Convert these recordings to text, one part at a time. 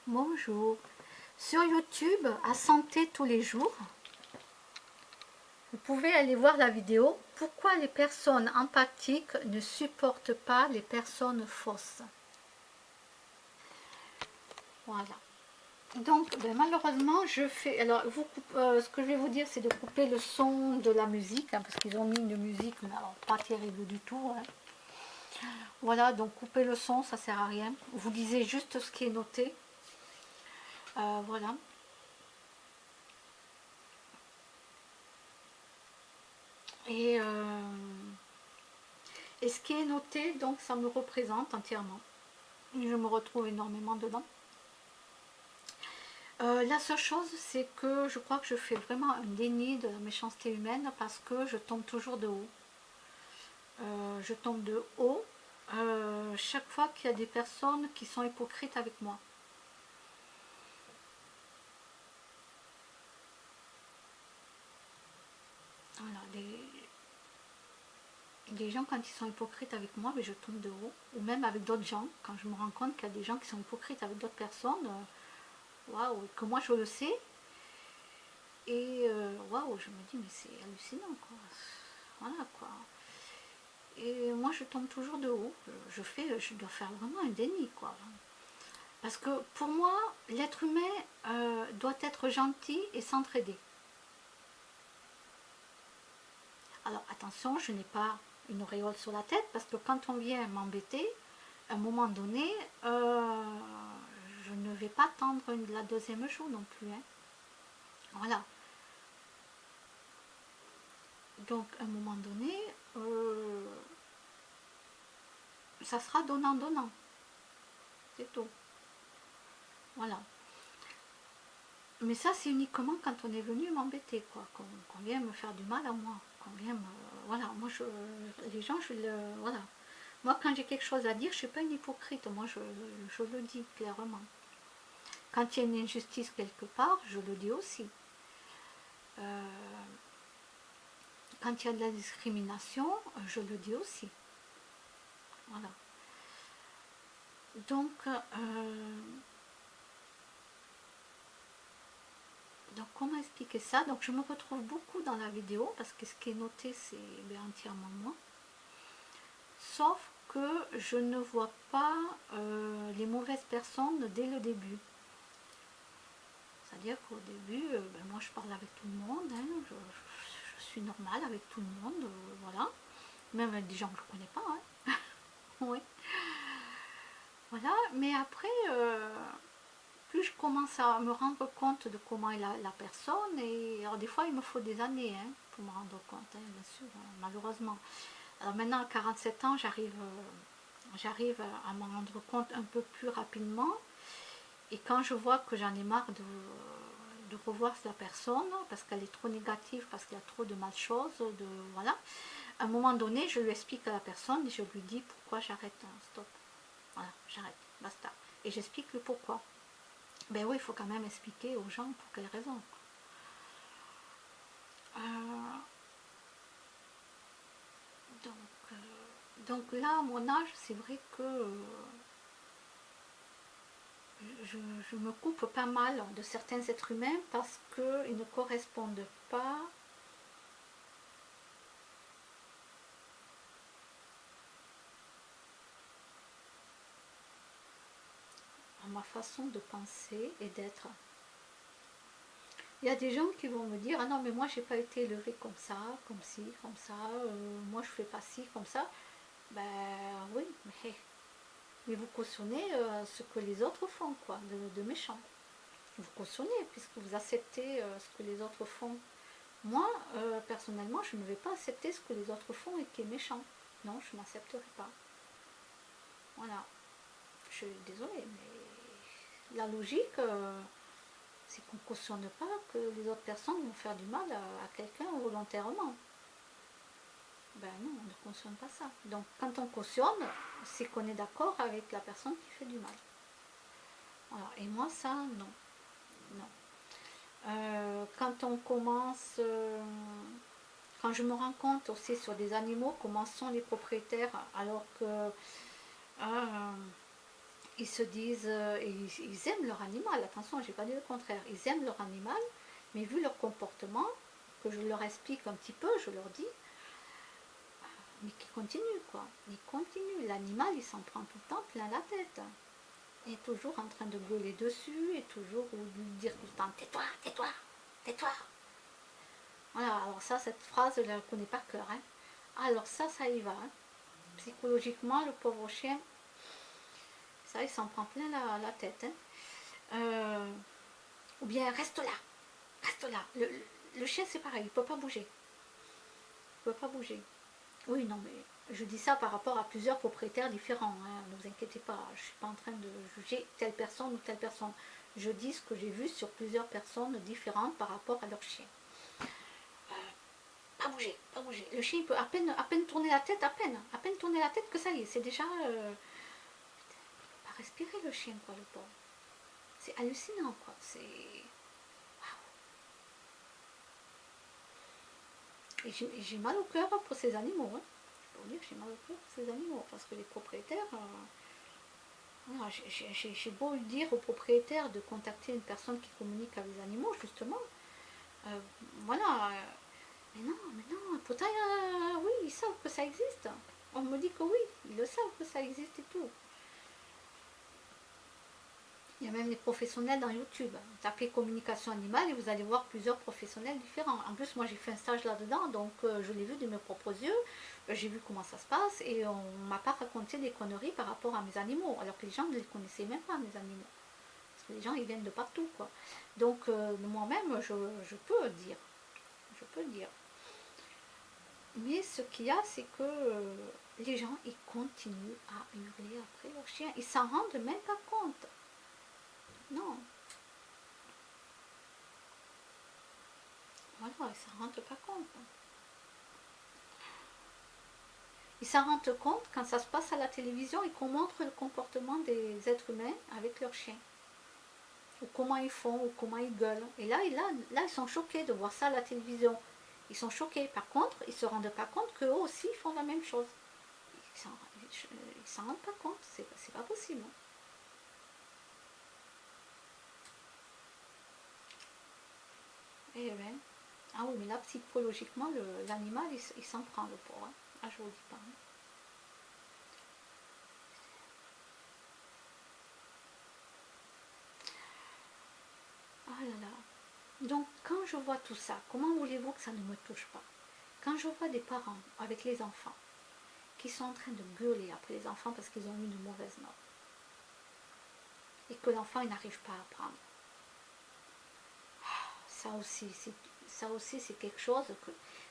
Bonjour. Sur YouTube, à Santé tous les jours, vous pouvez aller voir la vidéo « Pourquoi les personnes empathiques ne supportent pas les personnes fausses ». Voilà. Donc, malheureusement, je fais... Alors, ce que je vais vous dire, c'est de couper le son de la musique, hein, parce qu'ils ont mis une musique, mais alors, pas terrible du tout. Hein. Voilà, donc couper le son, ça sert à rien. Vous lisez juste ce qui est noté. Voilà. Et ce qui est noté, donc ça me représente entièrement. Je me retrouve énormément dedans. La seule chose, c'est que je crois que je fais vraiment un déni de la méchanceté humaine parce que je tombe toujours de haut. Je tombe de haut chaque fois qu'il y a des personnes qui sont hypocrites avec moi. Voilà, les gens quand ils sont hypocrites avec moi, je tombe de haut. Ou même avec d'autres gens, quand je me rends compte qu'il y a des gens qui sont hypocrites avec d'autres personnes, waouh, que moi je le sais. Et waouh, je me dis, mais c'est hallucinant, quoi. Voilà, quoi. Et moi, je tombe toujours de haut. Je dois faire vraiment un déni, quoi. Parce que pour moi, l'être humain doit être gentil et s'entraider. Alors, attention, je n'ai pas une auréole sur la tête, parce que quand on vient m'embêter, à un moment donné, je ne vais pas tendre la deuxième joue non plus. Hein. Voilà. Donc, à un moment donné, ça sera donnant-donnant. C'est tout. Voilà. Mais ça, c'est uniquement quand on est venu m'embêter, quoi. Qu'on vient me faire du mal à moi. Qu'on vient me... Voilà, moi, les gens, voilà. Moi, quand j'ai quelque chose à dire, je ne suis pas une hypocrite. Moi, je le dis clairement. Quand il y a une injustice quelque part, je le dis aussi. Quand il y a de la discrimination, je le dis aussi. Voilà. Donc, comment expliquer ça? Donc, je me retrouve beaucoup dans la vidéo, parce que ce qui est noté, c'est entièrement moi. Sauf que je ne vois pas les mauvaises personnes dès le début. C'est-à-dire qu'au début, moi je parle avec tout le monde, hein, je suis normale avec tout le monde, voilà. Même avec des gens que je ne connais pas. Hein. Oui. Voilà, mais après, plus je commence à me rendre compte de comment est la personne, et alors des fois il me faut des années hein, pour me rendre compte, hein, bien sûr, malheureusement. Alors maintenant à 47 ans, j'arrive à m'en rendre compte un peu plus rapidement, et quand je vois que j'en ai marre de revoir la personne, parce qu'elle est trop négative, parce qu'il y a trop de mal choses, voilà, à un moment donné, je lui explique à la personne, et je lui dis pourquoi j'arrête, stop, voilà, j'arrête, basta. Et j'explique le pourquoi. Ben oui, il faut quand même expliquer aux gens pour quelles raisons. Donc là, à mon âge, c'est vrai que je me coupe pas mal de certains êtres humains parce qu'ils ne correspondent pas à ma façon de penser et d'être. Il y a des gens qui vont me dire, ah non mais moi j'ai pas été élevée comme ça, comme ci, comme ça, moi je fais pas ci, comme ça. Ben oui, mais vous cautionnez ce que les autres font, quoi, de méchant. Vous cautionnez puisque vous acceptez ce que les autres font. Moi, personnellement, je ne vais pas accepter ce que les autres font et qui est méchant. Non, je n'accepterai pas. Voilà. Je suis désolée, mais la logique, c'est qu'on ne cautionne pas que les autres personnes vont faire du mal à quelqu'un volontairement. Ben non, on ne cautionne pas ça. Donc quand on cautionne, c'est qu'on est d'accord avec la personne qui fait du mal. Voilà. Et moi, ça, non. Non. Quand on commence... quand je me rends compte aussi sur des animaux, comment sont les propriétaires, alors que ils se disent, ils aiment leur animal, attention, j'ai pas dit le contraire, ils aiment leur animal, mais vu leur comportement, que je leur explique un petit peu, je leur dis, mais qui continue quoi, il continue, l'animal il s'en prend tout le temps plein la tête, et toujours en train de gueuler dessus, et toujours ou de lui dire tout le temps, tais-toi, tais-toi, tais-toi. Voilà, alors ça, cette phrase, je la connais par cœur, hein. Alors ça y va, hein. Psychologiquement, le pauvre chien, ça il s'en prend plein la tête, hein. Ou bien reste là, reste là. Le chien c'est pareil, il ne peut pas bouger. Il ne peut pas bouger. Oui, non, mais je dis ça par rapport à plusieurs propriétaires différents, hein, ne vous inquiétez pas, je ne suis pas en train de juger telle personne ou telle personne. Je dis ce que j'ai vu sur plusieurs personnes différentes par rapport à leur chien. Pas bouger, pas bouger. Le chien il peut à peine tourner la tête, à peine tourner la tête que ça y est, c'est déjà... pas respirer le chien, quoi, le pauvre. C'est hallucinant, quoi, c'est... Et j'ai mal au cœur pour ces animaux, hein. Je peux vous dire, j'ai mal au cœur pour ces animaux, parce que les propriétaires... j'ai beau dire aux propriétaires de contacter une personne qui communique avec les animaux, justement. Voilà. Mais non, pourtant, oui, ils savent que ça existe. On me dit que oui, ils le savent que ça existe et tout. Il y a même des professionnels dans YouTube. Tapez communication animale et vous allez voir plusieurs professionnels différents. En plus, moi j'ai fait un stage là-dedans, donc je l'ai vu de mes propres yeux. J'ai vu comment ça se passe et on ne m'a pas raconté des conneries par rapport à mes animaux, alors que les gens ne les connaissaient même pas, mes animaux. Parce que les gens, ils viennent de partout, quoi. Donc, moi-même, je peux dire. Je peux dire. Mais ce qu'il y a, c'est que les gens, ils continuent à hurler après leur chien. Ils s'en rendent même pas compte. Non. Voilà, ils s'en rendent pas compte. Ils s'en rendent compte quand ça se passe à la télévision et qu'on montre le comportement des êtres humains avec leurs chiens. Ou comment ils font, ou comment ils gueulent. Et là, ils sont choqués de voir ça à la télévision. Ils sont choqués. Par contre, ils ne se rendent pas compte qu'eux aussi font la même chose. Ils s'en rendent pas compte. C'est pas possible. Eh bien. Ah oui, mais là, psychologiquement, l'animal, il s'en prend, le pauvre. Hein. Ah, je vous dis pas. Hein. Ah là là. Donc, quand je vois tout ça, comment voulez-vous que ça ne me touche pas? Quand je vois des parents avec les enfants qui sont en train de gueuler après les enfants parce qu'ils ont eu une mauvaise note et que l'enfant il n'arrive pas à apprendre, ça aussi c'est quelque chose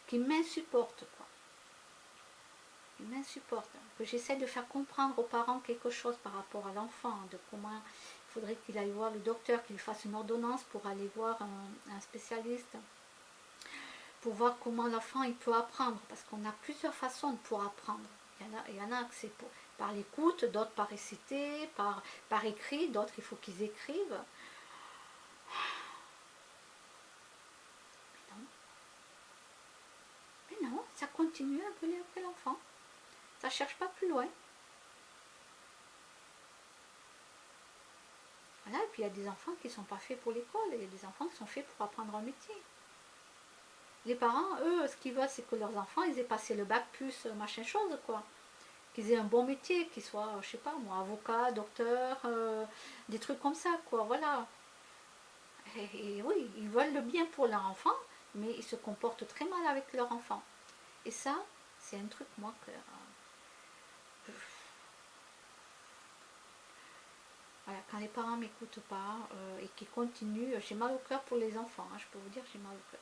qui m'insupporte, quoi. Il m'insupporte. Que j'essaie de faire comprendre aux parents quelque chose par rapport à l'enfant, de comment il faudrait qu'il aille voir le docteur, qu'il fasse une ordonnance pour aller voir un spécialiste, pour voir comment l'enfant il peut apprendre, parce qu'on a plusieurs façons pour apprendre. Il y en a que c'est par l'écoute, d'autres par réciter, par écrit, d'autres il faut qu'ils écrivent. Mais non, ça continue à gueuler après l'enfant. Ça ne cherche pas plus loin. Voilà, et puis il y a des enfants qui ne sont pas faits pour l'école, il y a des enfants qui sont faits pour apprendre un métier. Les parents, eux, ce qu'ils veulent, c'est que leurs enfants, ils aient passé le bac plus machin chose, quoi. Qu'ils aient un bon métier, qu'ils soient, je sais pas moi, avocat, docteur, des trucs comme ça, quoi, voilà. Et oui, ils veulent le bien pour leur enfant, mais ils se comportent très mal avec leur enfant. Et ça, c'est un truc, moi, que... voilà, quand les parents ne m'écoutent pas et qu'ils continuent, j'ai mal au cœur pour les enfants, hein, je peux vous dire, j'ai mal au cœur.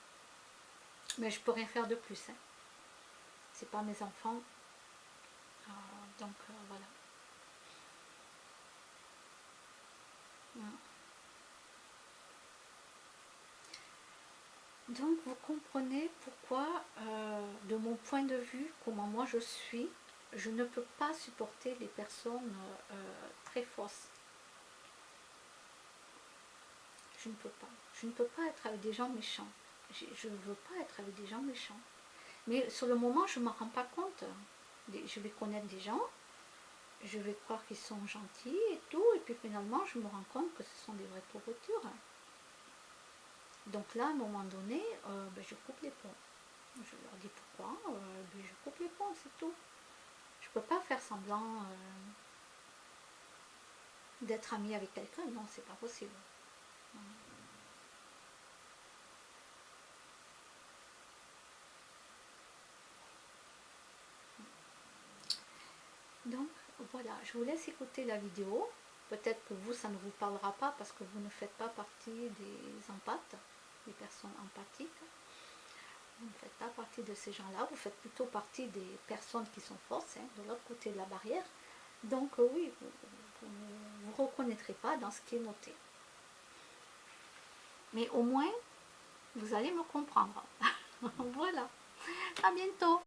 Mais je peux rien faire de plus. Hein. C'est pas mes enfants. Donc voilà. Donc vous comprenez pourquoi, de mon point de vue, comment moi je suis, je ne peux pas supporter les personnes très fausses. Je ne peux pas. Je ne peux pas être avec des gens méchants. Je ne veux pas être avec des gens méchants. Mais sur le moment, je ne m'en rends pas compte. Je vais connaître des gens. je vais croire qu'ils sont gentils et tout, et puis finalement je me rends compte que ce sont des vraies pourritures. Donc là, à un moment donné, je coupe les ponts. Je leur dis pourquoi, je coupe les ponts, c'est tout. Je peux pas faire semblant d'être amie avec quelqu'un, non, c'est pas possible. Donc voilà, je vous laisse écouter la vidéo. Peut-être que vous, ça ne vous parlera pas parce que vous ne faites pas partie des empathes, des personnes empathiques. Vous ne faites pas partie de ces gens-là, vous faites plutôt partie des personnes qui sont fausses, hein, de l'autre côté de la barrière. Donc oui, vous ne vous reconnaîtrez pas dans ce qui est noté. Mais au moins, vous allez me comprendre. Voilà, à bientôt.